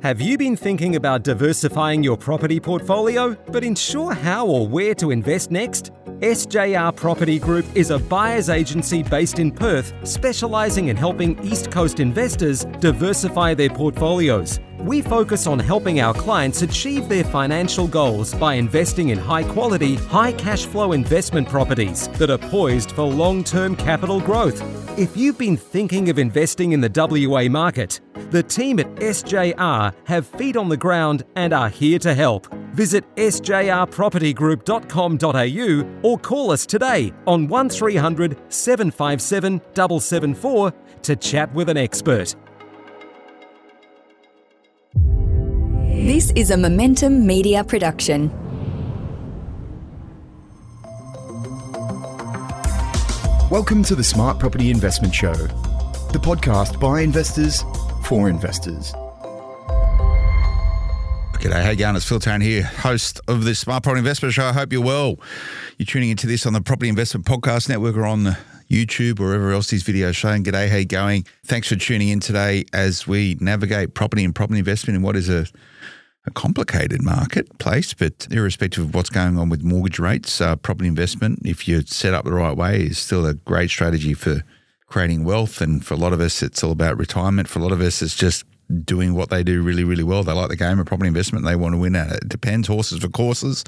Have you been thinking about diversifying your property portfolio, but unsure how or where to invest next? SJR Property Group is a buyer's agency based in Perth, specialising in helping East Coast investors diversify their portfolios. We focus on helping our clients achieve their financial goals by investing in high-quality, high-cash-flow investment properties that are poised for long-term capital growth. If you've been thinking of investing in the WA market, the team at SJR have feet on the ground and are here to help. Visit sjrpropertygroup.com.au or call us today on 1300 757 774 to chat with an expert. This is a Momentum Media production. Welcome to the Smart Property Investment Show, the podcast by investors for investors. G'day, how you going? It's Phil Tarrant here, host of the Smart Property Investment Show. I hope you're well. You're tuning into this on the Property Investment Podcast Network or on YouTube or wherever else these videos showing. G'day, how you going? Thanks for tuning in today as we navigate property and property investment in what is a complicated marketplace, but irrespective of what's going on with mortgage rates, property investment, if you're set up the right way, is still a great strategy for creating wealth. And for a lot of us, it's all about retirement. For a lot of us, it's just doing what they do really, really well. They like the game of property investment. They want to win at it. It depends, horses for courses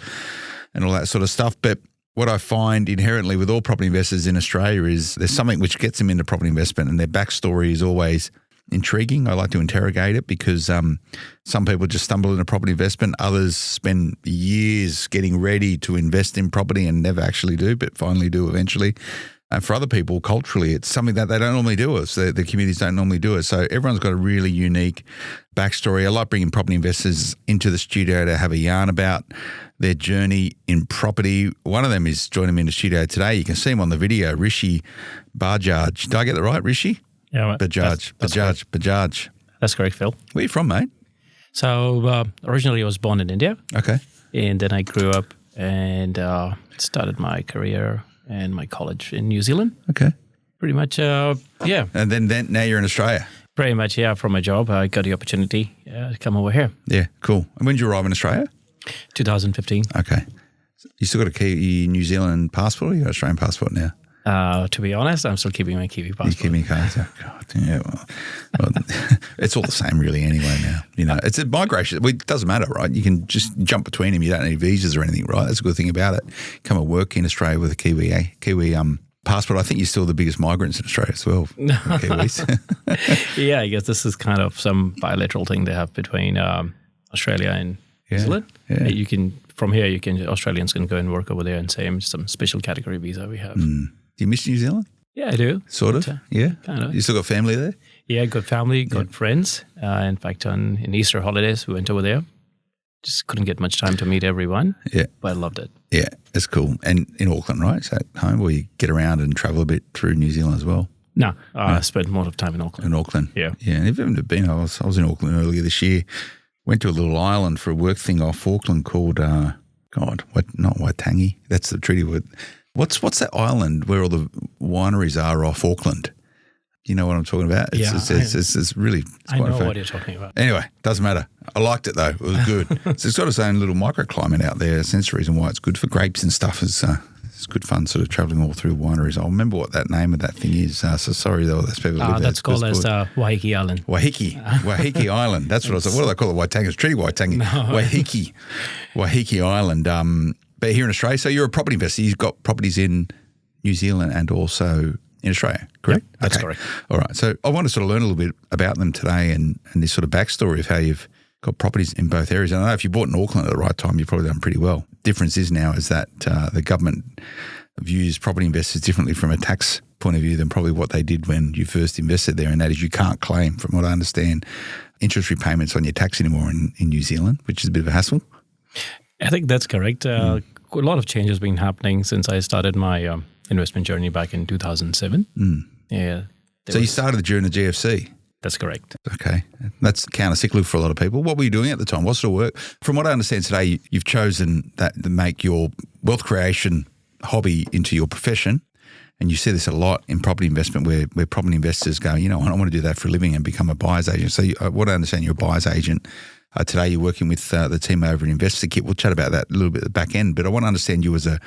and all that sort of stuff. But what I find inherently with all property investors in Australia is there's something which gets them into property investment, and their backstory is always intriguing. I like to interrogate it because some people just stumble into property investment. Others spend years getting ready to invest in property and never actually do, but finally do eventually. And for other people, culturally, it's something that they don't normally do. The communities don't normally do it. So everyone's got a really unique backstory. I like bringing property investors into the studio to have a yarn about their journey in property. One of them is joining me in the studio today. You can see him on the video, Rishi Bajaj. Did I get that right, Rishi? Yeah, right. Bajaj. That's correct, Phil. Where are you from, mate? So originally I was born in India. Okay. And then I grew up and started my career and my college in New Zealand. Okay. Pretty much, yeah. And then now you're in Australia? Pretty much, yeah. From my job, I got the opportunity to come over here. Yeah, cool. And when did you arrive in Australia? 2015. Okay. You still got a Kiwi New Zealand passport, or you got an Australian passport now? To be honest, I'm still keeping my Kiwi passport. You're keeping your cards? Oh, God. Yeah, well, it's all the same really anyway now. You know, it's a migration. It doesn't matter, right? You can just jump between them. You don't need visas or anything, right? That's a good thing about it. Come and work in Australia with a Kiwi passport. I think you're still the biggest migrants in Australia as well. Kiwis. Yeah, I guess this is kind of some bilateral thing they have between Australia and New Zealand. Yeah. You can, from here, Australians can go and work over there and say some special category visa we have. Do you miss New Zealand? Yeah, I do. Sort of? Yeah? Kind of. You still got family there? Yeah, got family, got friends. In fact, in Easter holidays, we went over there. Just couldn't get much time to meet everyone. Yeah. But I loved it. Yeah, it's cool. And in Auckland, right? Is that home where you get around and travel a bit through New Zealand as well? No, I spent more of time in Auckland. In Auckland? Yeah. Yeah, and if you haven't been, I was in Auckland earlier this year. Went to a little island for a work thing off Auckland called, not Waitangi. That's the treaty word. What's that island where all the wineries are off Auckland? You know what I'm talking about? It's really I quite know fun. what you're talking about. Anyway, doesn't matter. I liked it though. It was good. So it's got its own little microclimate out there. That's the reason why it's good for grapes and stuff. It's good fun sort of travelling all through wineries. I'll remember what that name of that thing is. So sorry though, that's people live there. That's called as Waiheke Island. Waiheke Island. That's what I was like. What do they call it? Waitangi. It's Treaty Waitangi. No. Waiheke Island. But here in Australia, so you're a property investor. You've got properties in New Zealand and also in Australia, correct? Yep, that's correct. All right. So I want to sort of learn a little bit about them today and this sort of backstory of how you've got properties in both areas. And I know if you bought in Auckland at the right time, you've probably done pretty well. Difference is now is that the government views property investors differently from a tax point of view than probably what they did when you first invested there. And that is you can't claim, from what I understand, interest repayments on your tax anymore in New Zealand, which is a bit of a hassle. I think that's correct. A lot of changes been happening since I started my investment journey back in 2007. Yeah. So you started during the GFC? That's correct. Okay. That's counter-cyclical for a lot of people. What were you doing at the time? What sort of work? From what I understand today, you've chosen that to make your wealth creation hobby into your profession. and you see this a lot in property investment where property investors go, I want to do that for a living and become a buyer's agent. So what I understand, you're a buyer's agent. Today you're working with the team over at InvestorKit. We'll chat about that a little bit at the back end, but I want to understand you as a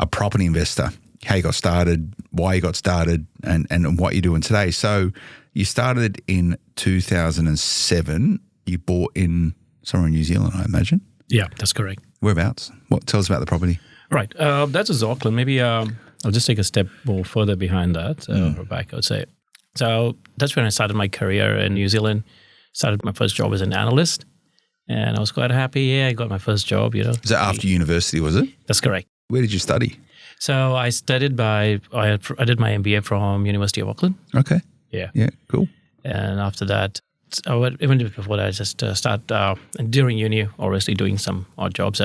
property investor, how you got started, why you got started, and what you're doing today. So you started in 2007. You bought in somewhere in New Zealand, I imagine? Yeah, that's correct. Whereabouts? Tell us about the property. Right. That's in Auckland. Maybe I'll just take a step more further behind that, or back, I would say. So that's when I started my career in New Zealand. Started my first job as an analyst, and I was quite happy. Yeah, I got my first job, Is that after university, was it? That's correct. Where did you study? So I studied I did my MBA from University of Auckland. Okay. Yeah. Yeah, cool. And after that, even before that, I just started during uni, obviously doing some odd jobs.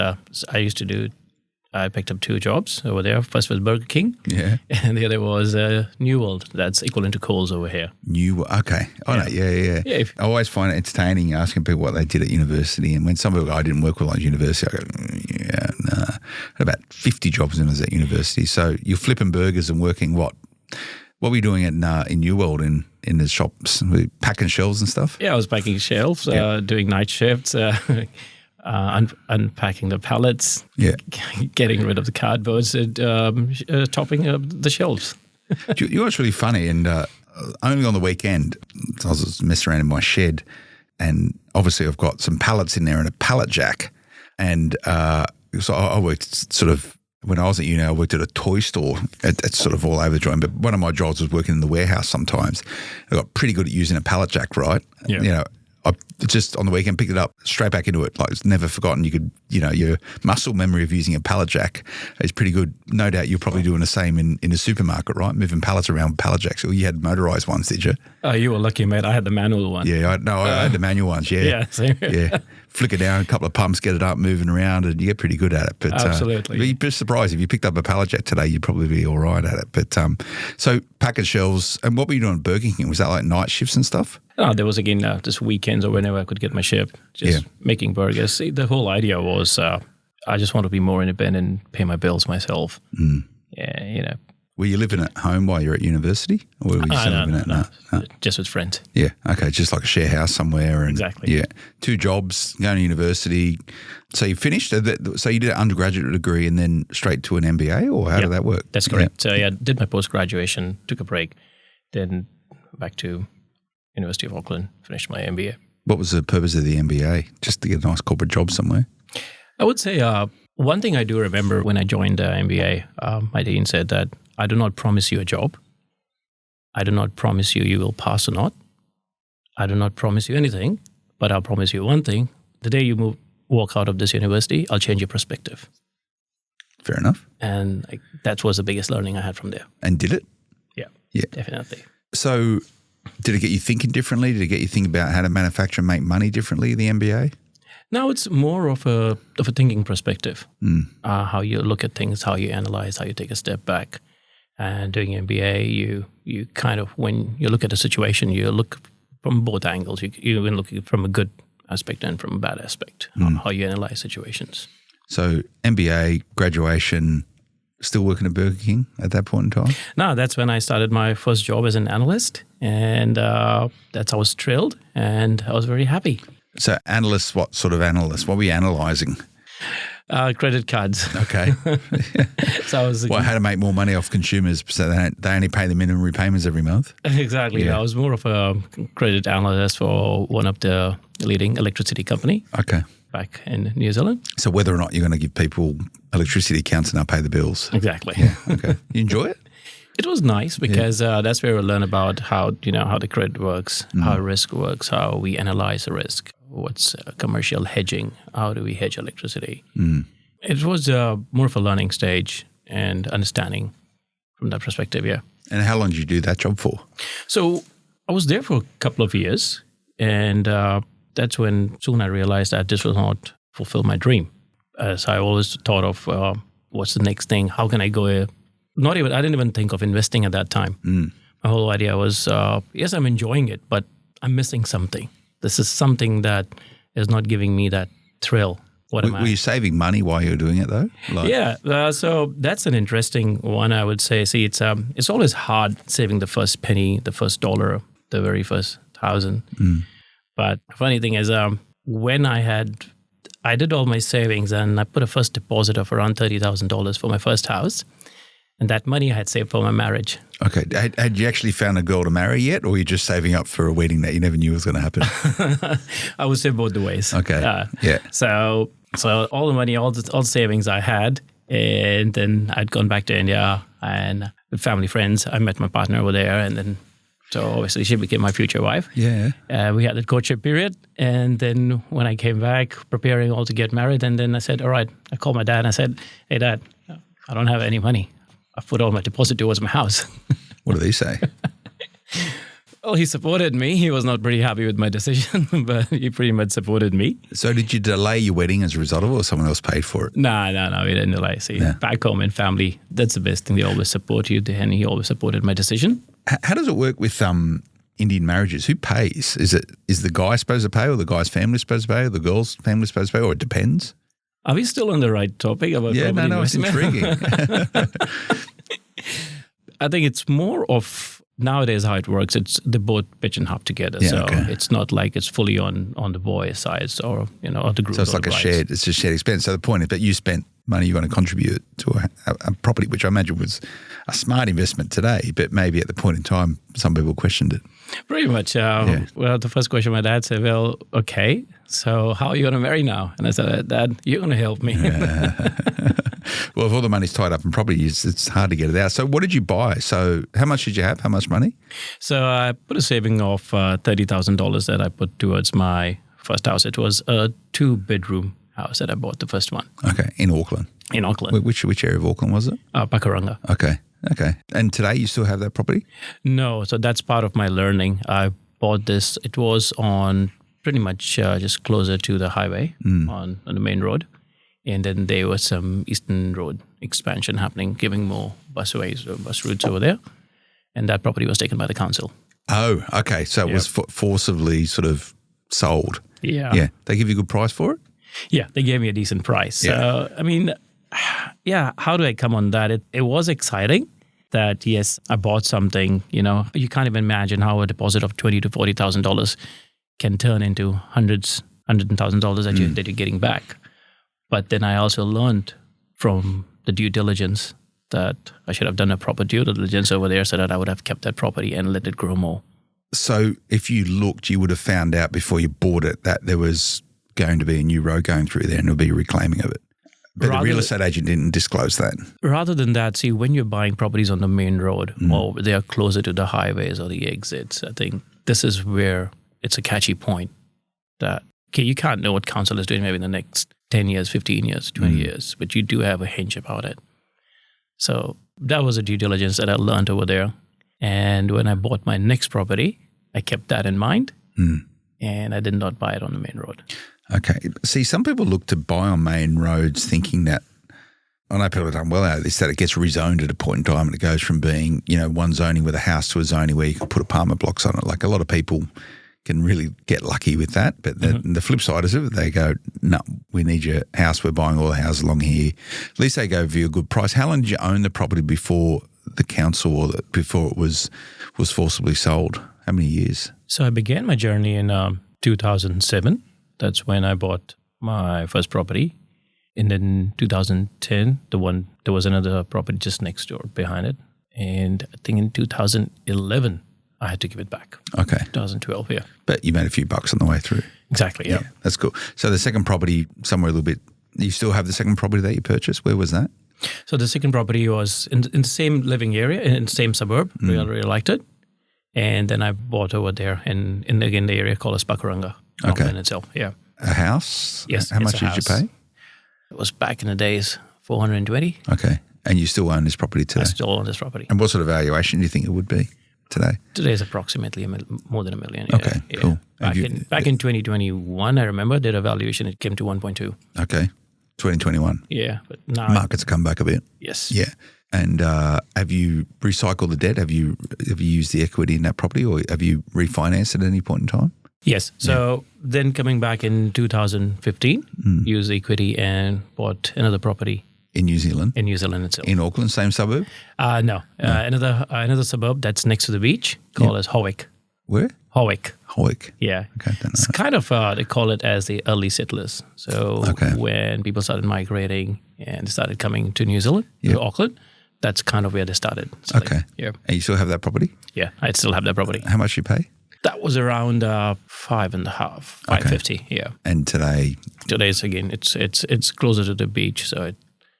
I picked up 2 jobs over there. First was Burger King. Yeah. And the other was New World. That's equivalent to Coles over here. Okay. Oh, yeah. Yeah, I always find it entertaining asking people what they did at university. And when some people go, I didn't work well at university, I go, nah. I had about 50 jobs when I was at university. So you're flipping burgers and working what? What were you doing in New World in the shops? Were you packing shelves and stuff? Yeah, I was packing shelves, doing night shifts, unpacking the pallets, getting rid of the cardboards, and topping the shelves. You know what's really funny? And only on the weekend, I was just messing around in my shed, and obviously I've got some pallets in there and a pallet jack. And so I worked sort of, when I was at uni, I worked at a toy store. It's sort of all over the joint, but one of my jobs was working in the warehouse sometimes. I got pretty good at using a pallet jack, right? Yeah. I just on the weekend picked it up, straight back into it. Like, it's never forgotten. You could, your muscle memory of using a pallet jack is pretty good. No doubt you're probably doing the same in a supermarket, right? Moving pallets around with pallet jacks. Or you had motorized ones, did you? Oh, you were lucky, mate. I had the manual one. Yeah, I had the manual ones, yeah. Yeah, same. Yeah. Flick it down, a couple of pumps, get it up, moving around, and you get pretty good at it. But absolutely. You'd be surprised if you picked up a pallet jack today, you'd probably be all right at it. But so packing shelves, and what were you doing at Burger King? Was that like night shifts and stuff? No, there was again just weekends or whenever I could get my shift, just making burgers. See, the whole idea was I just want to be more independent and pay my bills myself. Yeah, Were you living at home while you're at university? Or were you no, just with friends. Yeah, okay, just like a share house somewhere. And, exactly. Yeah, 2 jobs, going to university. So you finished, so you did an undergraduate degree and then straight to an MBA, or how did that work? That's correct. So I did my post-graduation, took a break, then back to University of Auckland, finished my MBA. What was the purpose of the MBA? Just to get a nice corporate job somewhere? I would say one thing I do remember when I joined MBA, my dean said that I do not promise you a job. I do not promise you will pass or not. I do not promise you anything, but I'll promise you one thing. The day you walk out of this university, I'll change your perspective. Fair enough. And that was the biggest learning I had from there. And did it? Yeah, definitely. So did it get you thinking differently? Did it get you thinking about how to manufacture and make money differently, the MBA? No, it's more of a thinking perspective. How you look at things, how you analyze, how you take a step back. And doing MBA, you kind of, when you look at a situation, you look from both angles. You even look from a good aspect and from a bad aspect, how you analyze situations. So MBA, graduation, still working at Burger King at that point in time? No, that's when I started my first job as an analyst. And I was thrilled and I was very happy. So analysts, what sort of analysts? What were you analysing? Credit cards. Okay. So I was how to make more money off consumers so they only pay the minimum repayments every month? Exactly. Yeah. I was more of a credit analyst for one of the leading electricity company. Okay. Back in New Zealand. So whether or not you're going to give people electricity accounts and they'll pay the bills. Exactly. Yeah. Okay. You enjoy it? It was nice because that's where we learn about how the credit works, how risk works, how we analyze the risk, what's commercial hedging, how do we hedge electricity. It was more of a learning stage and understanding from that perspective, yeah. And how long did you do that job for? So I was there for a couple of years, and that's when soon I realized that this will not fulfill my dream. As I always thought of what's the next thing, how can I go I didn't even think of investing at that time. My whole idea was, yes, I'm enjoying it, but I'm missing something. This is something that is not giving me that thrill Were you saving money while you were doing it though? So that's an interesting one, I would say. See, it's always hard saving the first penny, the first dollar, the very first $1,000. But funny thing is, when I did all my savings and I put a first deposit of around $30,000 for my first house, and that money I had saved for my marriage. Okay. Had you actually found a girl to marry yet, or were you just saving up for a wedding that you never knew was going to happen? I would say both the ways. Okay. Yeah. So all the money, all the savings I had, and then I'd gone back to India and with family friends. I met my partner over there, and then so obviously she became my future wife. Yeah. We had that courtship period, and then when I came back, preparing all to get married, and then I said, all right, I called my dad and I said, hey, Dad, I don't have any money. I've put all my deposit towards my house. What did he say? Well, he supported me. He was not pretty happy with my decision, but he pretty much supported me. So did you delay your wedding as a result of it, or someone else paid for it? No, we didn't delay. See, back home in family, that's the best thing. They always support you, and he always supported my decision. How does it work with Indian marriages? Who pays? Is the guy supposed to pay, or the guy's family supposed to pay, or the girl's family supposed to pay, or it depends? Are we still on the right topic about property investment? It's intriguing. I think it's more of nowadays how it works. It's they both pitch and half together. It's not like it's fully on the boy's side or or the group. So it's like it's a shared expense. So the point is that you spent money you want to contribute to a property, which I imagine was a smart investment today, but maybe at the point in time, some people questioned it. Pretty much. Well, the first question my dad said, well, okay, so how are you going to marry now? And I said, Dad, you're going to help me. Well, if all the money's tied up in property, it's hard to get it out. So what did you buy? So how much did you have? How much money? So I put a saving of $30,000 that I put towards my first house. It was a 2-bedroom house that I bought, the first one. Okay, in Auckland? In Auckland. Which area of Auckland was it? Pakuranga. Okay. And today you still have that property? No, so that's part of my learning. I bought this. It was on pretty much just closer to the highway on the main road. And then there was some Eastern Road expansion happening, giving more bus routes over there. And that property was taken by the council. Oh, okay. So it was forcibly sort of sold. Yeah. Yeah. They give you a good price for it? Yeah, they gave me a decent price. So, I mean, how do I come on that? It was exciting that, yes, I bought something, you can't even imagine how a deposit of $20,000 to $40,000 can turn into hundreds of thousands of dollars that you're getting back. But then I also learned from the due diligence that I should have done a proper due diligence over there so that I would have kept that property and let it grow more. So if you looked, you would have found out before you bought it that there was going to be a new road going through there and there'll be a reclaiming of it. But the real estate agent didn't disclose that. Rather than that, see, when you're buying properties on the main road or they are closer to the highways or the exits, I think this is where it's a catchy point that, okay, you can't know what council is doing maybe in the next 10 years, 15 years, 20 years, but you do have a hinge about it. So that was a due diligence that I learned over there. And when I bought my next property, I kept that in mind and I did not buy it on the main road. Okay. See, some people look to buy on main roads thinking that, I know people have done well out of this, that it gets rezoned at a point in time and it goes from being, one zoning with a house to a zoning where you can put apartment blocks on it. Like a lot of people can really get lucky with that. But the flip side is it, they go, no, we need your house. We're buying all the houses along here. At least they go for a good price. How long did you own the property before the council or before it was forcibly sold? How many years? So I began my journey in 2007. That's when I bought my first property. And then 2010, there was another property just next door behind it. And I think in 2011, I had to give it back. Okay. 2012, yeah. But you made a few bucks on the way through. Exactly, yeah. That's cool. So the second property, somewhere a little bit, you still have the second property that you purchased? Where was that? So the second property was in the same living area, in the same suburb. Really liked it. And then I bought over there in again, the area called Pakuranga. Okay. In itself, yeah. A house? Yes. How much did you pay? It was back in the days, $420. Okay. And you still own this property today? I still own this property. And what sort of valuation do you think it would be today? Today is approximately more than $1 million. Okay, yeah. cool. Back in 2021, I remember, did a valuation, it came to 1.2. Okay. 2021. Yeah. But now markets come back a bit. Yes. Yeah. And have you recycled the debt? Have you used the equity in that property or have you refinanced at any point in time? Yes. So then coming back in 2015, used equity and bought another property. In New Zealand? In New Zealand itself. In Auckland, same suburb? No. Another suburb that's next to the beach called as Howick. Where? Howick. Howick. Yeah. Okay, don't know. It's kind of, they call it as the early settlers. So when people started migrating and started coming to New Zealand, to Auckland, that's kind of where they started. Okay. Yeah. And you still have that property? Yeah, I still have that property. How much you pay? That was around 5.5, 550. Yeah. And Today's again, it's closer to the beach. So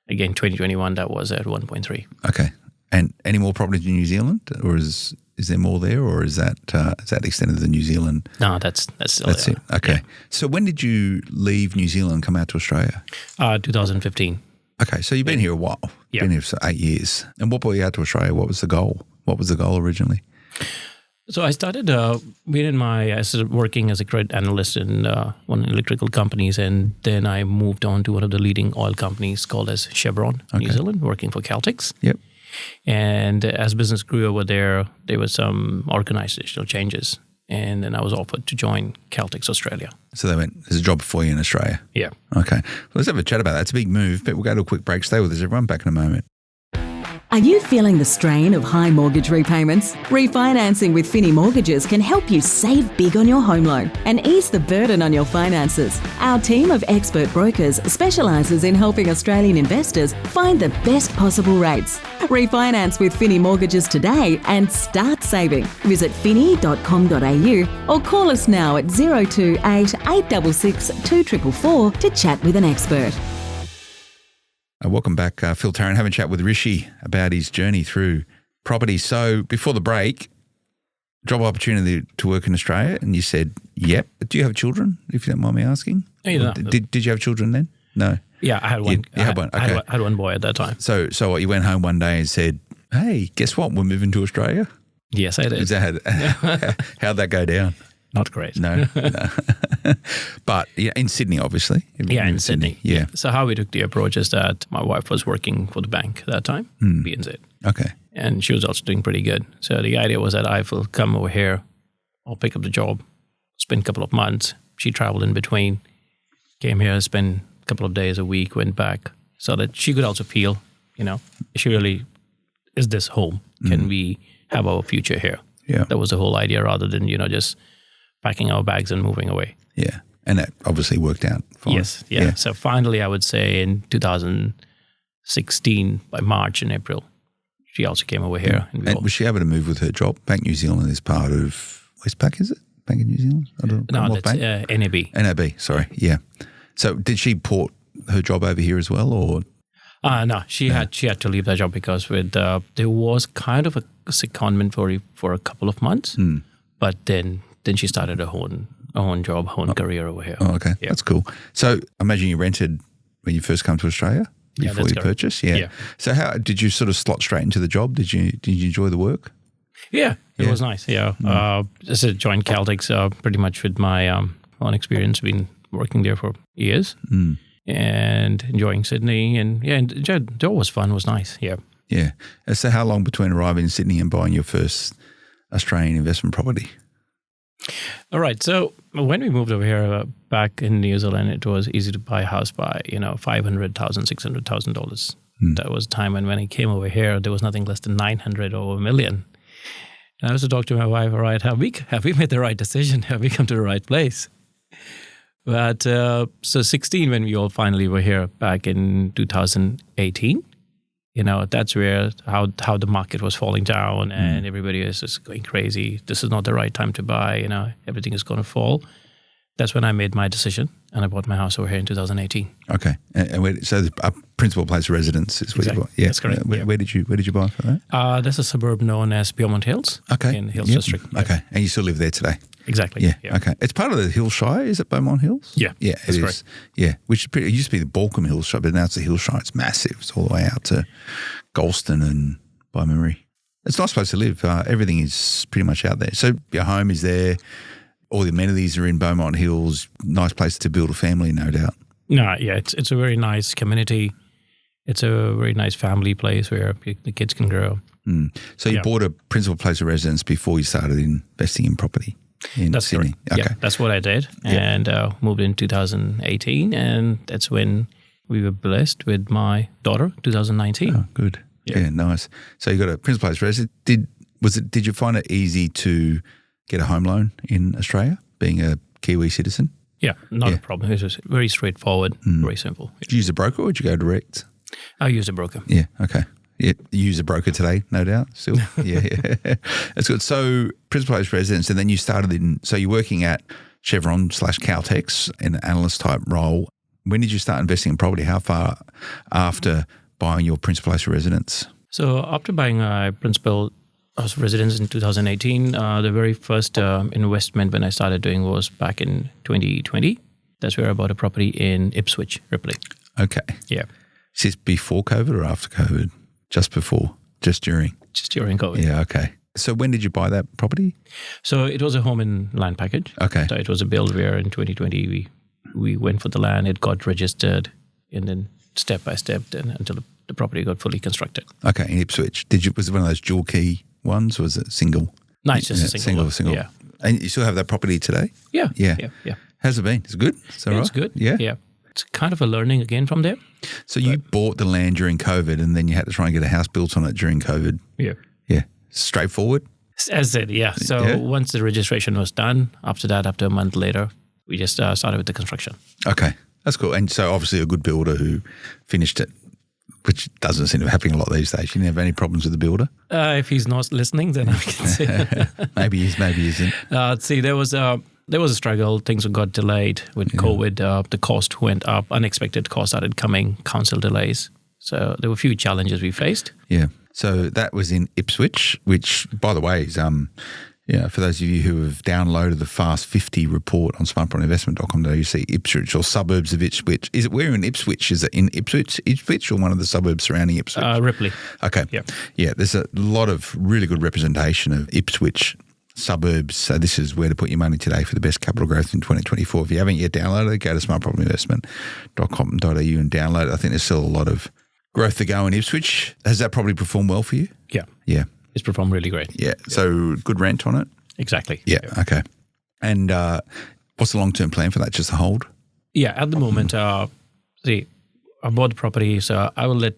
again, 2021, that was at 1.3. Okay. And any more properties in New Zealand, or is there more there, or is that extended to New Zealand? No, that's still that's there. it. Okay. Yeah. So when did you leave New Zealand and come out to Australia? 2015. Okay, so you've been here a while. Yeah. Been here for 8 years. And what brought you out to Australia? What was the goal? What was the goal originally? So I started I started working as a credit analyst in one of the electrical companies, and then I moved on to one of the leading oil companies called as Chevron, New Zealand, working for Caltex. Yep. And as business grew over there were some organizational changes, and then I was offered to join Caltex Australia. So they went, there's a job for you in Australia. Yeah. Okay. Well, let's have a chat about that. It's a big move, but we'll go to a quick break. Stay with us, everyone. Back in a moment. Are you feeling the strain of high mortgage repayments? Refinancing with Finny Mortgages can help you save big on your home loan and ease the burden on your finances. Our team of expert brokers specialises in helping Australian investors find the best possible rates. Refinance with Finny Mortgages today and start saving. Visit finny.com.au or call us now at 028 866 2444 to chat with an expert. Welcome back, Phil Tarrant, having a chat with Rishi about his journey through property. So before the break, job opportunity to work in Australia, and you said, yep. But do you have children, if you don't mind me asking? No. Did you have children then? No. Yeah, I had one. You had one, okay. I had one boy at that time. So what, you went home one day and said, hey, guess what? We're moving to Australia? Yes, I did. Is that, how'd that go down? Not great. No. But yeah, in Sydney, obviously. In Sydney. Yeah. So how we took the approach is that my wife was working for the bank at that time, BNZ. Okay. And she was also doing pretty good. So the idea was that I will come over here, I'll pick up the job, spend a couple of months. She traveled in between, came here, spent a couple of days a week, went back, so that she could also feel, she really, is this home? Can we have our future here? Yeah. That was the whole idea, rather than, just packing our bags and moving away. Yeah. And that obviously worked out fine. Yes. Yeah. So finally, I would say in 2016, by March and April, she also came over here. And was she able to move with her job? Bank New Zealand is part of Westpac, is it? Bank of New Zealand? No, that's NAB. NAB, sorry. Yeah. So did she port her job over here as well, or? No, she had to leave that job because there was kind of a secondment for a couple of months, but then she started her own job, own career over here. Oh, okay. Yeah. That's cool. So I imagine you rented when you first come to Australia before you purchased? Yeah. So how did you sort of slot straight into the job? Did you enjoy the work? Yeah, it was nice. Yeah. Just joined Caltex pretty much with my own experience, been working there for years and enjoying Sydney. And the job was fun, was nice. Yeah. Yeah. So how long between arriving in Sydney and buying your first Australian investment property? All right. So when we moved over here back in New Zealand, it was easy to buy a house by, $500,000, $600,000. That was the time when I came over here, there was nothing less than 900 or $1 million. And I was to talk to my wife, all right, have we made the right decision? Have we come to the right place? But so 16, when we all finally were here back in 2018, that's where how the market was falling down and everybody is just going crazy. This is not the right time to buy. Everything is going to fall. That's when I made my decision, and I bought my house over here in 2018. Okay, so a principal place of residence is what you bought. Yeah, that's correct. Where did you buy for that? That's a suburb known as Beaumont Hills. Okay, in Hills District. Okay, and you still live there today. Exactly. Yeah. Okay. It's part of the Hill Shire, is it Beaumont Hills? Yeah. Yeah, it is. Correct. Yeah, which it used to be the Balcombe Hill Shire, but now it's the Hill Shire. It's massive. It's all the way out to Galston and by memory. It's a nice place to live. Everything is pretty much out there. So your home is there. All the amenities are in Beaumont Hills. Nice place to build a family, no doubt. No, yeah, it's a very nice community. It's a very nice family place where the kids can grow. So you bought a principal place of residence before you started investing in property? in That's Sydney. correct. Okay. Yeah, that's what I did, and moved in 2018, and that's when we were blessed with my daughter, 2019. Oh, good. Yeah, nice. So you got a principal place resident. Did you find it easy to get a home loan in Australia, being a Kiwi citizen? Yeah, not a problem. It was very straightforward, very simple. Did you use a broker or did you go direct? I used a broker. Yeah, okay. Yeah, you use a broker today, no doubt, still. yeah. That's good. So principal place residence, and then you started so you're working at Chevron/Caltex in an analyst type role. When did you start investing in property? How far after buying your principal place residence? So after buying a principal house residence in 2018, the very first investment when I started doing was back in 2020. That's where I bought a property in Ipswich, Ripley. Okay. Yeah. Is this before COVID or after COVID? Just before? Just during? Just during COVID. Yeah, okay. So when did you buy that property? So it was a home and land package. Okay. So it was a build where in 2020 we went for the land, it got registered, and then step by step until the property got fully constructed. Okay, in Ipswich. Was it one of those dual key ones or was it single? No, it's just a single. Yeah. And you still have that property today? Yeah. Yeah. How's it been? Is it good? Is that right? It's good. Yeah. Yeah. It's kind of a learning again from there. So you bought the land during COVID and then you had to try and get a house built on it during COVID. Yeah. Yeah. Straightforward? As I said, yeah. So once the registration was done, after a month later, we just started with the construction. Okay. That's cool. And so obviously a good builder who finished it, which doesn't seem to be happening a lot these days. You didn't have any problems with the builder? If he's not listening, then I can say. Maybe he is, maybe he isn't. See, there was a struggle. Things got delayed with COVID. The cost went up. Unexpected costs started coming, council delays. So there were a few challenges we faced. Yeah. So that was in Ipswich, which, by the way, is for those of you who have downloaded the Fast 50 report on smartpropertyinvestment.com.au, you see Ipswich or suburbs of Ipswich. Is it where in Ipswich? Is it in Ipswich or one of the suburbs surrounding Ipswich? Ripley. Okay. Yep. Yeah, there's a lot of really good representation of Ipswich suburbs. So this is where to put your money today for the best capital growth in 2024. If you haven't yet downloaded it, go to smartpropertyinvestment.com.au and download it. I think there's still a lot of growth to go in Ipswich. Has that probably performed well for you? Yeah. Yeah. It's performed really great. Yeah. So good rent on it? Exactly. Yeah. Okay. And what's the long-term plan for that? Just to hold? Yeah. At the moment, I bought the property, so I will let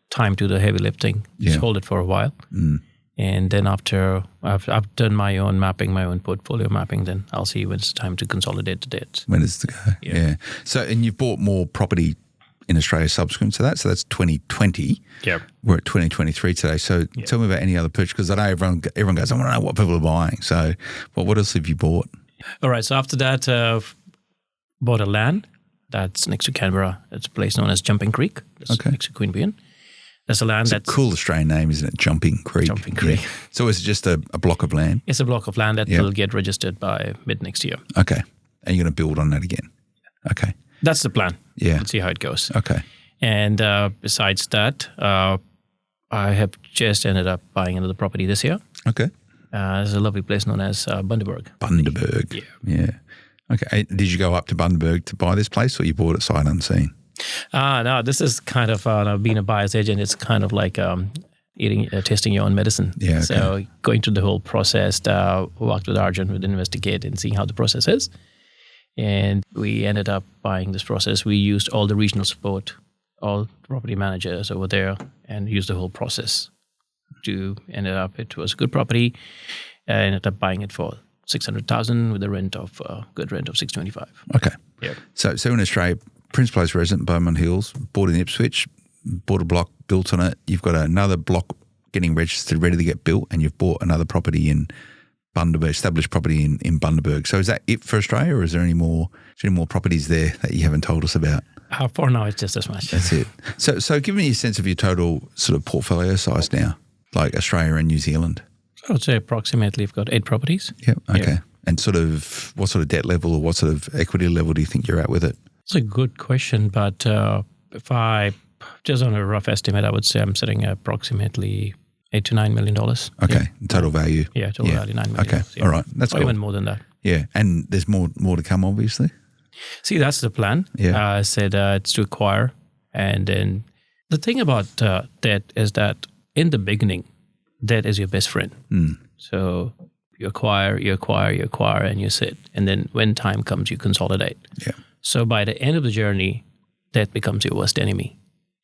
time do the heavy lifting. Just hold it for a while. And then after I've done my own mapping, my own portfolio mapping, then I'll see when it's time to consolidate the debts. When is it to go? Yeah. So, and you've bought more property in Australia subsequent to that. So that's 2020. Yeah. We're at 2023 today. So tell me about any other purchase, because I know everyone goes, I want to know what people are buying. So what else have you bought? All right. So after that, bought a land that's next to Canberra. It's a place known as Jumping Creek. That's next to Queanbeyan. That's a land that's a cool Australian name, isn't it? Jumping Creek. Jumping Creek. Yeah. So is it just a block of land? It's a block of land that will get registered by mid next year. Okay. And you're going to build on that again? Okay. That's the plan. Yeah. Let's see how it goes. Okay. And besides that, I have just ended up buying another property this year. Okay. There's a lovely place known as Bundaberg. Bundaberg. Yeah. Okay. Did you go up to Bundaberg to buy this place, or you bought it sight unseen? No, this is kind of being a buyer's agent. It's kind of like testing your own medicine. Yeah. Okay. So going through the whole process, worked with Arjun with Investigate and seeing how the process is. And we ended up buying this process. We used all the regional support, all the property managers over there, and used the whole process to end up. It was a good property. I ended up buying it for $600,000 with a good rent of $625. Okay. Yeah. So in Australia, Principal Place resident, Beaumont Hills, bought in Ipswich, bought a block, built on it. You've got another block getting registered, ready to get built, and you've bought another property in Bundaberg, established property in Bundaberg. So is that it for Australia, or is there any more properties there that you haven't told us about? For now, it's just as much. That's it. So give me a sense of your total sort of portfolio size now, like Australia and New Zealand. I would say approximately we've got 8 properties. Yep. Okay. Yeah. And sort of what sort of debt level or what sort of equity level do you think you're at with it? It's a good question, but if I, just on a rough estimate, I would say I'm sitting at approximately $8 to $9 million. Okay, total value. Yeah, total value $9 million. Okay, all right, that's cool. Even more than that. Yeah, and there's more to come, obviously. See, that's the plan. Yeah, I said it's to acquire, and then the thing about debt is that in the beginning, debt is your best friend. So You acquire, and you sit. And then when time comes, you consolidate. Yeah. So by the end of the journey, debt becomes your worst enemy.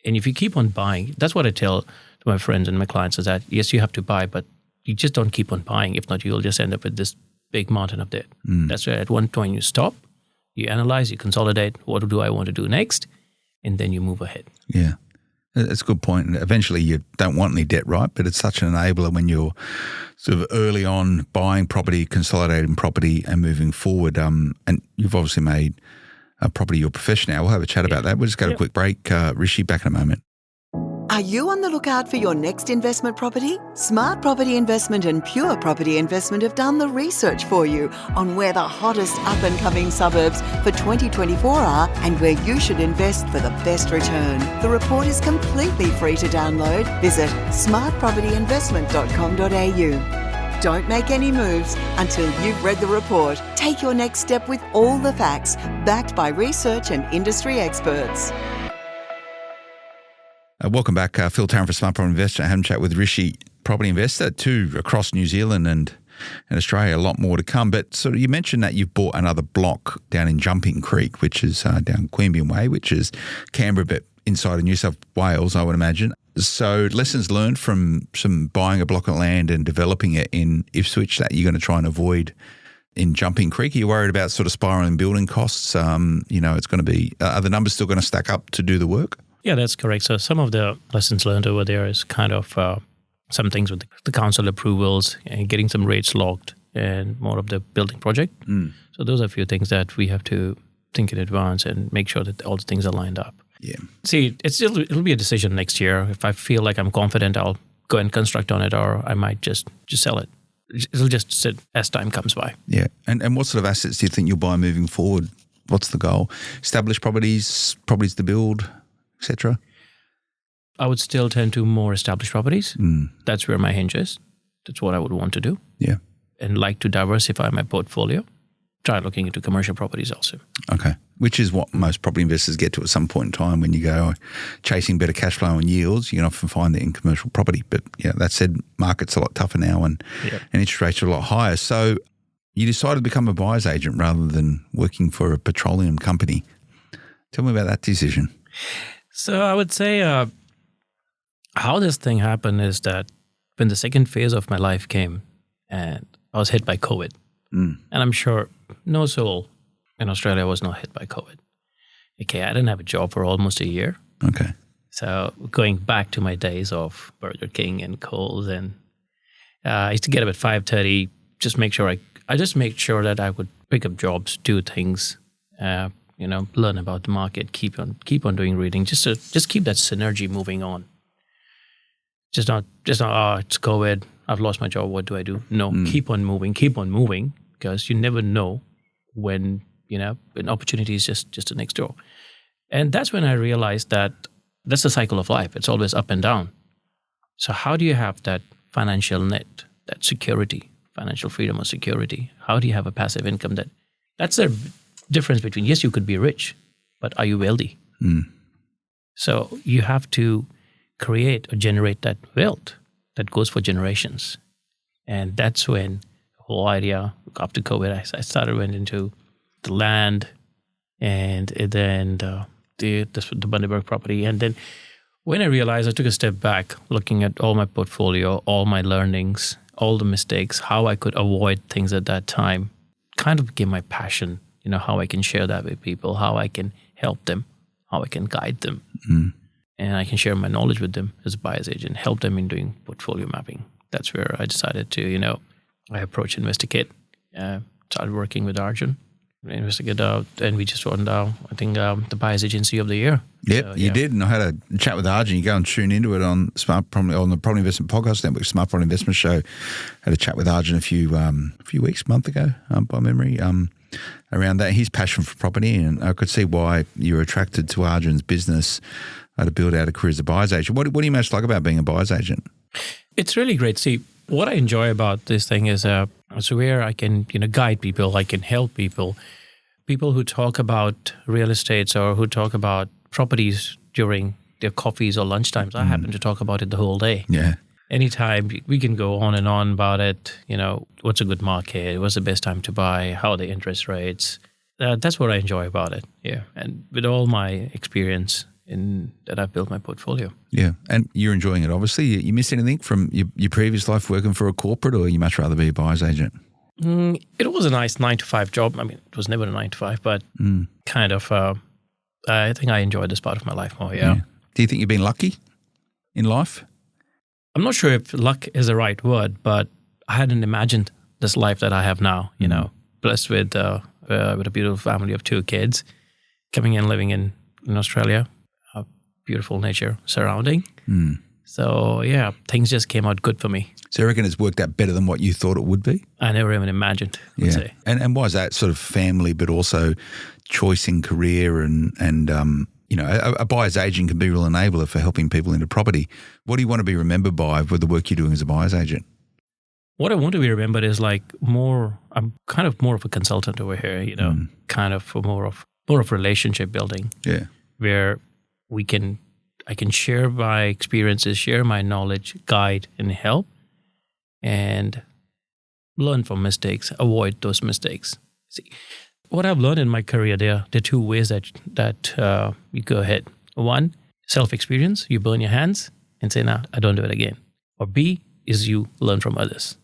And if you keep on buying, that's what I tell to my friends and my clients is that, yes, you have to buy, but you just don't keep on buying. If not, you'll just end up with this big mountain of debt. That's where at one point you stop, you analyze, you consolidate, what do I want to do next? And then you move ahead. Yeah. That's a good point. And eventually you don't want any debt, right? But it's such an enabler when you're sort of early on buying property, consolidating property and moving forward. And you've obviously made property your profession now. We'll have a chat about that. We'll just go to a quick break. Rishi, back in a moment. Are you on the lookout for your next investment property? Smart Property Investment and Pure Property Investment have done the research for you on where the hottest up-and-coming suburbs for 2024 are and where you should invest for the best return. The report is completely free to download. Visit smartpropertyinvestment.com.au. Don't make any moves until you've read the report. Take your next step with all the facts, backed by research and industry experts. Welcome back. Phil Tarrant for Smart Property Investor. I had a chat with Rishi, property investor, too, across New Zealand and Australia. A lot more to come. But sort of you mentioned that you've bought another block down in Jumping Creek, which is down Queanbeyan Way, which is Canberra, but inside of New South Wales, I would imagine. So lessons learned from some buying a block of land and developing it in Ipswich that you're going to try and avoid in Jumping Creek. Are you worried about sort of spiralling building costs? It's going to be, are the numbers still going to stack up to do the work? Yeah, that's correct. So some of the lessons learned over there is kind of some things with the council approvals and getting some rates locked and more of the building project. So those are a few things that we have to think in advance and make sure that all the things are lined up. Yeah. See, it'll be a decision next year. If I feel like I'm confident, I'll go and construct on it, or I might just sell it. It'll just sit as time comes by. Yeah. And what sort of assets do you think you'll buy moving forward? What's the goal? Established properties to build, etc.? I would still tend to more established properties. That's where my hinge is. That's what I would want to do. Yeah. And like to diversify my portfolio. Try looking into commercial properties also. Okay. Which is what most property investors get to at some point in time when you go chasing better cash flow and yields. You can often find it in commercial property. But yeah, that said, market's a lot tougher now and interest rates are a lot higher. So you decided to become a buyer's agent rather than working for a petroleum company. Tell me about that decision. So I would say how this thing happened is that when the second phase of my life came and I was hit by COVID, and I'm sure no soul in Australia was not hit by COVID. Okay, I didn't have a job for almost a year. Okay. So going back to my days of Burger King and Coles, and I used to get up at 5:30, just make sure I just made sure that I would pick up jobs, do things, learn about the market, keep on doing reading, just keep that synergy moving on. Just not it's COVID, I've lost my job, what do I do? No, keep on moving, because you never know when an opportunity is just the next door. And that's when I realized that that's the cycle of life. It's always up and down. So how do you have that financial net, that security, financial freedom or security? How do you have a passive income? That's the difference between, yes, you could be rich, but are you wealthy? So you have to create or generate that wealth that goes for generations. And that's when the whole idea, after COVID, I went into the land and then the Bundaberg property. And then when I realized, I took a step back, looking at all my portfolio, all my learnings, all the mistakes, how I could avoid things at that time, kind of became my passion, how I can share that with people, how I can help them, how I can guide them. And I can share my knowledge with them as a buyer's agent, help them in doing portfolio mapping. That's where I decided to, I approached Investigate, started working with Arjun, Investigate, and we just won, I think, the buyer's agency of the year. Yep, so, you did. And I had a chat with Arjun. You go and tune into it on the Property Investment Podcast Network, Smart Property Investment Show. Had a chat with Arjun a few month ago, by memory, around that. His passion for property, and I could see why you were attracted to Arjun's business to build out a career as a buyer's agent. What do you most like about being a buyer's agent? It's really great. See, what I enjoy about this thing is where I can guide people, I can help people who talk about real estate or who talk about properties during their coffees or lunchtimes. I happen to talk about it the whole day. Yeah. anytime we can go on and on about it. What's a good market? What's the best time to buy? How are the interest rates? That's what I enjoy about it. Yeah. And with all my experience that I've built my portfolio. Yeah. And you're enjoying it, obviously. You miss anything from your previous life working for a corporate, or you much rather be a buyer's agent? It was a nice 9-to-5 job. I mean, it was never a 9-to-5, but kind of, I think I enjoyed this part of my life more, yeah. Do you think you've been lucky in life? I'm not sure if luck is the right word, but I hadn't imagined this life that I have now, blessed with a beautiful family of 2 kids, coming in, living in Australia, a beautiful nature surrounding. So, yeah, things just came out good for me. So you reckon it's worked out better than what you thought it would be? I never even imagined, I'd say. And why is that? Sort of family, but also choice in career and a buyer's agent can be a real enabler for helping people into property. What do you want to be remembered by with the work you're doing as a buyer's agent? What I want to be remembered is I'm kind of more of a consultant over here, kind of more of relationship building. Yeah. Where I can share my experiences, share my knowledge, guide and help, and learn from mistakes, avoid those mistakes. See, what I've learned in my career, there are 2 ways that you go ahead. One, self-experience, you burn your hands and say, "No, I don't do it again." Or B is you learn from others.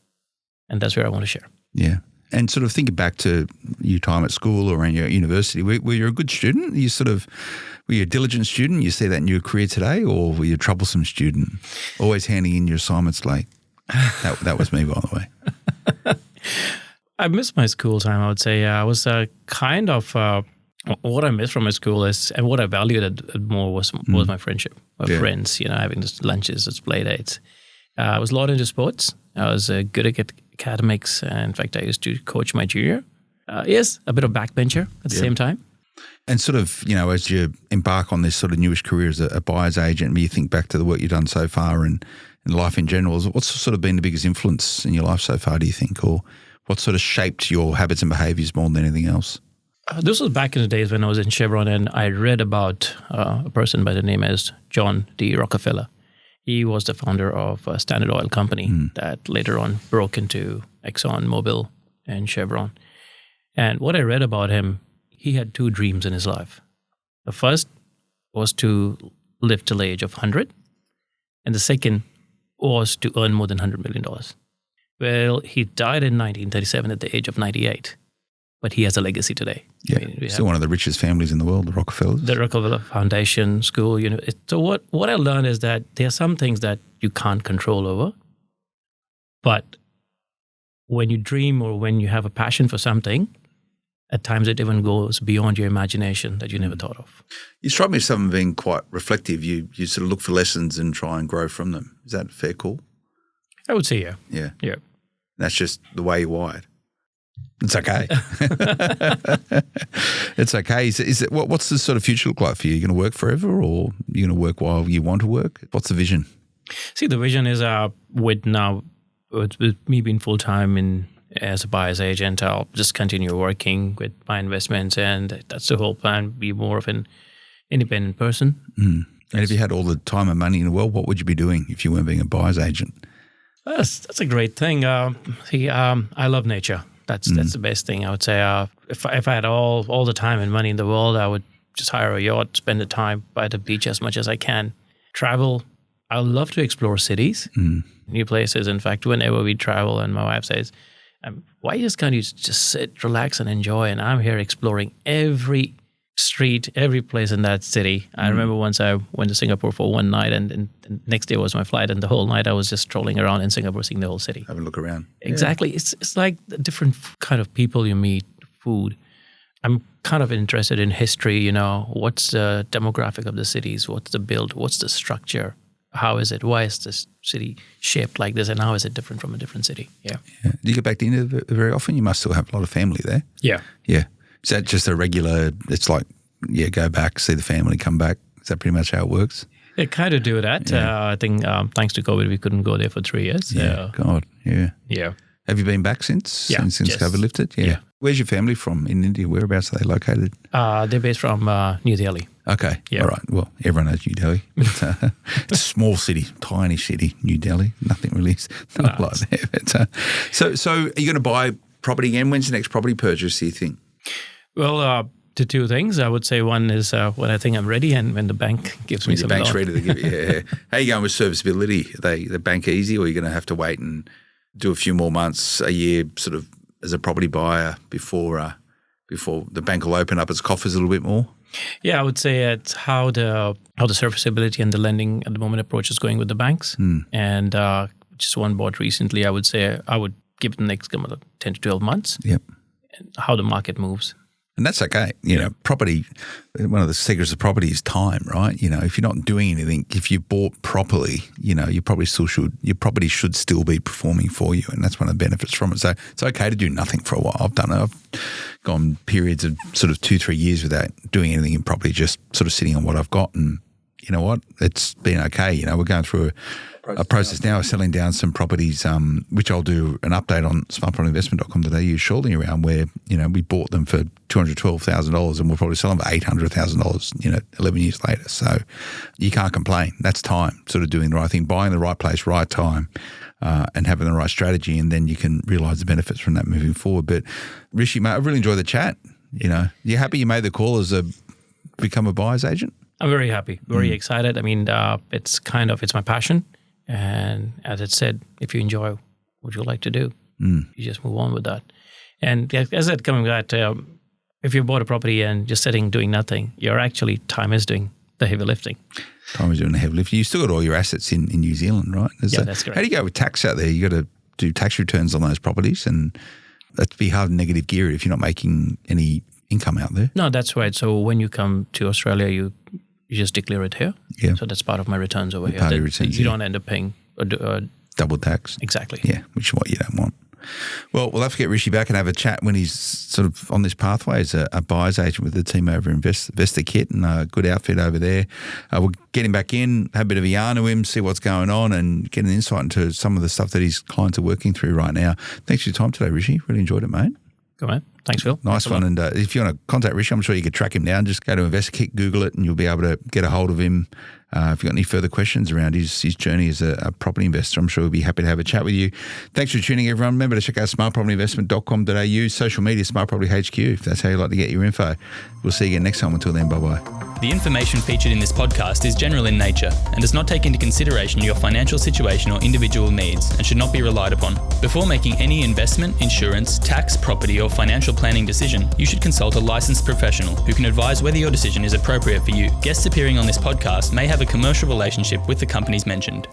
And that's where I want to share. Yeah. And sort of thinking back to your time at school or in your university, were you a good student? Were you a diligent student? You see that in your career today, or were you a troublesome student? Always handing in your assignments late? That was me, by the way. I missed my school time, I would say. I was kind of what I missed from my school is, and what I valued more was my friendship, my friends, having just lunches, just play dates. I was a lot into sports. I was good at academics. In fact, I used to coach my junior. Yes, a bit of backbencher at the same time. And sort of, as you embark on this sort of newish career as a buyer's agent, you think back to the work you've done so far and life in general, what's sort of been the biggest influence in your life so far, do you think? Or what sort of shaped your habits and behaviours more than anything else? This was back in the days when I was in Chevron, and I read about a person by the name as John D. Rockefeller. He was the founder of Standard Oil Company that later on broke into Exxon, Mobil, and Chevron. And what I read about him, he had 2 dreams in his life. The first was to live till the age of 100, and the second was to earn more than $100 million. Well, he died in 1937 at the age of 98, but he has a legacy today. Yeah, still one of the richest families in the world, the Rockefellers. The Rockefeller Foundation, school, So what I learned is that there are some things that you can't control over, but when you dream or when you have a passion for something, at times it even goes beyond your imagination that you never thought of. You strike me as someone being quite reflective. You sort of look for lessons and try and grow from them. Is that a fair call? I would say, yeah. Yeah. Yeah. That's just the way you're wired. It's okay. It's okay. Is it what's the sort of future look like for you? You're going to work forever, or you're going to work while you want to work? What's the vision? See, the vision is with me being full-time as a buyer's agent, I'll just continue working with my investments, and that's the whole plan, be more of an independent person. And if you had all the time and money in the world, what would you be doing if you weren't being a buyer's agent? That's a great thing. I love nature. That's the best thing, I would say. If I had all the time and money in the world, I would just hire a yacht, spend the time by the beach as much as I can. Travel. I love to explore cities, new places. In fact, whenever we travel, and my wife says, why can't you just sit, relax, and enjoy? And I'm here exploring every street, every place in that city. I remember once I went to Singapore for one night, and the next day was my flight, and the whole night I was just strolling around in Singapore, seeing the whole city. Have a look around. Exactly. Yeah. It's like the different kind of people you meet, food. I'm kind of interested in history, what's the demographic of the cities, what's the build, what's the structure, how is it, why is this city shaped like this, and how is it different from a different city? Yeah. Do you get back to India very often? You must still have a lot of family there. Yeah. Yeah. Is that just a regular, it's like, go back, see the family, come back? Is that pretty much how it works? Yeah, kind of do that. Yeah. I think thanks to COVID, we couldn't go there for 3 years. Yeah, God, yeah. Yeah. Have you been back since? Yeah. Since COVID lifted? Yeah. Where's your family from in India? Whereabouts are they located? They're based from New Delhi. Okay. Yeah. All right. Well, everyone knows New Delhi. It's a small city, tiny city, New Delhi. Nothing really is not like that. But, so are you going to buy property again? When's the next property purchase, do you think? Well, the two things I would say. One is when I think I'm ready, and when the bank gives me some. The bank's loan. ready to give you. Yeah. How are you going with serviceability? Are they the bank easy, or are you going to have to wait and do a few more months, a year, sort of as a property buyer before the bank will open up its coffers a little bit more? Yeah, I would say it's how the serviceability and the lending at the moment approach is going with the banks. And just one bought recently, I would say I would give it the next 10 to 12 months. Yep. And how the market moves. And that's okay. You know, property, one of the secrets of property is time, right? You know, if you're not doing anything, if you bought properly, you know, you probably still should, your property should still be performing for you. And that's one of the benefits from it. So it's okay to do nothing for a while. I've done it. I've gone periods of sort of 2-3 years without doing anything in property, just sort of sitting on what I've got. And you know what? It's been okay. You know, we're going through a process now of selling down some properties, which I'll do an update on smartpropertyinvestment.com.au shortly around, where, you know, we bought them for $212,000 and we'll probably sell them for $800,000, you know, 11 years later. So you can't complain. That's time, sort of doing the right thing, buying the right place, right time, and having the right strategy, and then you can realise the benefits from that moving forward. But Rishi, mate, I've really enjoyed the chat. You know, you happy you made the call as become a buyer's agent? I'm very happy, very excited. I mean, it's my passion. And as it said, if you enjoy what you like to do, you just move on with that. And as I said, coming back to, if you bought a property and just sitting doing nothing, time is doing the heavy lifting. Time is doing the heavy lifting. You still got all your assets in New Zealand, right? That's correct. How do you go with tax out there? You got to do tax returns on those properties, and that'd be hard negative gear if you're not making any income out there. No, that's right. So when you come to Australia, you just declare it here. Yeah. So that's part of my returns over here. Part of your returns, you don't end up paying double tax. Exactly. Yeah, which is what you don't want. Well, we'll have to get Rishi back and have a chat when he's sort of on this pathway as a buyer's agent with the team over Investor Kit, and a good outfit over there. We'll get him back in, have a bit of a yarn with him, see what's going on, and get an insight into some of the stuff that his clients are working through right now. Thanks for your time today, Rishi. Really enjoyed it, mate. Good, man. Thanks, Phil. Nice one. And if you want to contact Rishi, I'm sure you could track him down. Just go to InvestorKit, Google it, and you'll be able to get a hold of him. If you've got any further questions around his journey as a property investor, I'm sure we'll be happy to have a chat with you. Thanks for tuning in, everyone. Remember to check out smartpropertyinvestment.com.au, social media, Smart Property HQ, if that's how you like to get your info. We'll see you again next time. Until then, bye-bye. The information featured in this podcast is general in nature and does not take into consideration your financial situation or individual needs and should not be relied upon. Before making any investment, insurance, tax, property or financial planning decision, you should consult a licensed professional who can advise whether your decision is appropriate for you. Guests appearing on this podcast may have a commercial relationship with the companies mentioned.